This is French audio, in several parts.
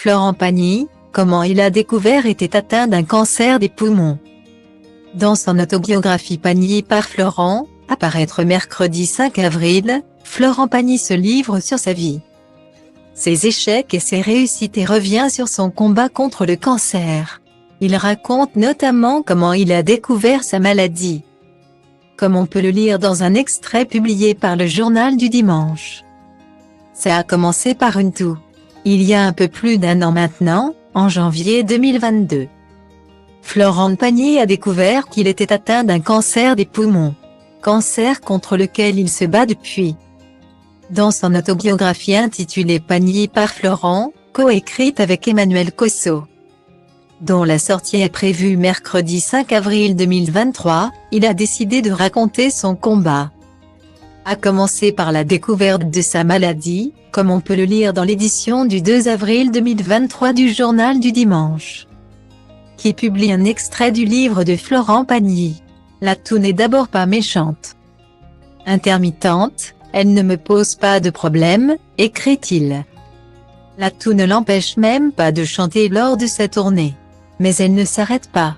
Florent Pagny, comment il a découvert était atteint d'un cancer des poumons. Dans son autobiographie Pagny par Florent, à paraître mercredi 5 avril, Florent Pagny se livre sur sa vie, ses échecs et ses réussites et revient sur son combat contre le cancer. Il raconte notamment comment il a découvert sa maladie, comme on peut le lire dans un extrait publié par le Journal du Dimanche. Ça a commencé par une toux. Il y a un peu plus d'un an maintenant, en janvier 2022. Florent Pagny a découvert qu'il était atteint d'un cancer des poumons, cancer contre lequel il se bat depuis. Dans son autobiographie intitulée Pagny par Florent, coécrite avec Emmanuel Cosso, dont la sortie est prévue mercredi 5 avril 2023, il a décidé de raconter son combat. A commencer par la découverte de sa maladie, comme on peut le lire dans l'édition du 2 avril 2023 du Journal du Dimanche, qui publie un extrait du livre de Florent Pagny. La toux n'est d'abord pas méchante, intermittente, elle ne me pose pas de problème, écrit-il. La toux ne l'empêche même pas de chanter lors de sa tournée. Mais elle ne s'arrête pas.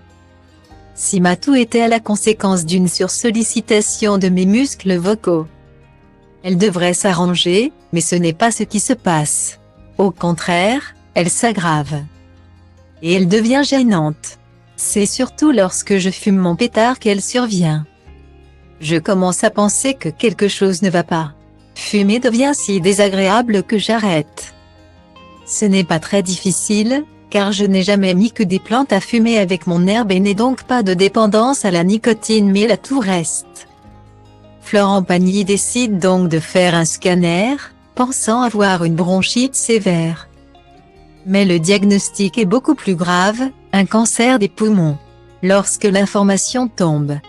Si ma toux était à la conséquence d'une sursollicitation de mes muscles vocaux, elle devrait s'arranger, mais ce n'est pas ce qui se passe. Au contraire, elle s'aggrave. Et elle devient gênante. C'est surtout lorsque je fume mon pétard qu'elle survient. Je commence à penser que quelque chose ne va pas. Fumer devient si désagréable que j'arrête. Ce n'est pas très difficile, car je n'ai jamais mis que des plantes à fumer avec mon herbe et n'ai donc pas de dépendance à la nicotine, mais la toux reste. Florent Pagny décide donc de faire un scanner, pensant avoir une bronchite sévère. Mais le diagnostic est beaucoup plus grave, un cancer des poumons. Lorsque l'information tombe,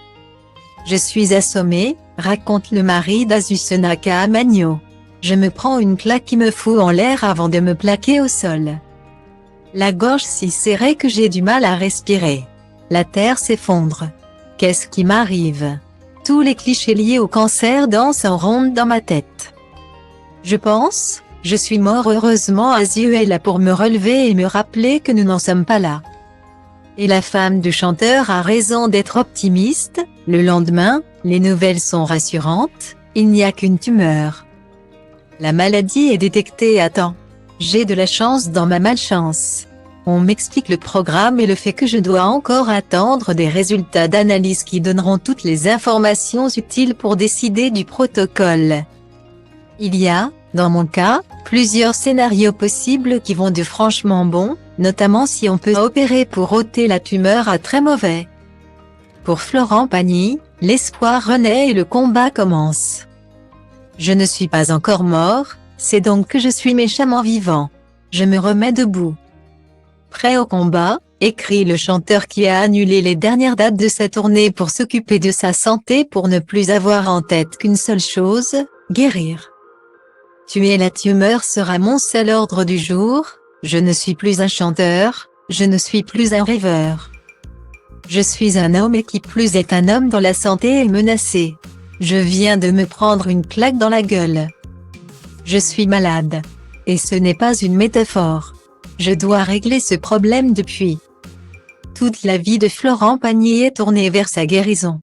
je suis assommé, raconte le mari d'Azucena Magno. Je me prends une claque qui me fout en l'air avant de me plaquer au sol. La gorge si serrée que j'ai du mal à respirer. La terre s'effondre. Qu'est-ce qui m'arrive? Tous les clichés liés au cancer dansent en ronde dans ma tête. Je pense, je suis mort. Heureusement Azieu est là pour me relever et me rappeler que nous n'en sommes pas là. Et la femme du chanteur a raison d'être optimiste. Le lendemain, les nouvelles sont rassurantes, il n'y a qu'une tumeur. La maladie est détectée à temps. J'ai de la chance dans ma malchance. On m'explique le programme et le fait que je dois encore attendre des résultats d'analyse qui donneront toutes les informations utiles pour décider du protocole. Il y a, dans mon cas, plusieurs scénarios possibles qui vont de franchement bon, notamment si on peut opérer pour ôter la tumeur à très mauvais. Pour Florent Pagny, l'espoir renaît et le combat commence. Je ne suis pas encore mort, c'est donc que je suis méchamment vivant. Je me remets debout. Prêt au combat, écrit le chanteur qui a annulé les dernières dates de sa tournée pour s'occuper de sa santé pour ne plus avoir en tête qu'une seule chose, guérir. Tuer la tumeur sera mon seul ordre du jour, je ne suis plus un chanteur, je ne suis plus un rêveur. Je suis un homme et qui plus est un homme dont la santé est menacée. Je viens de me prendre une claque dans la gueule. Je suis malade. Et ce n'est pas une métaphore. Je dois régler ce problème depuis. Toute la vie de Florent Pagny est tournée vers sa guérison.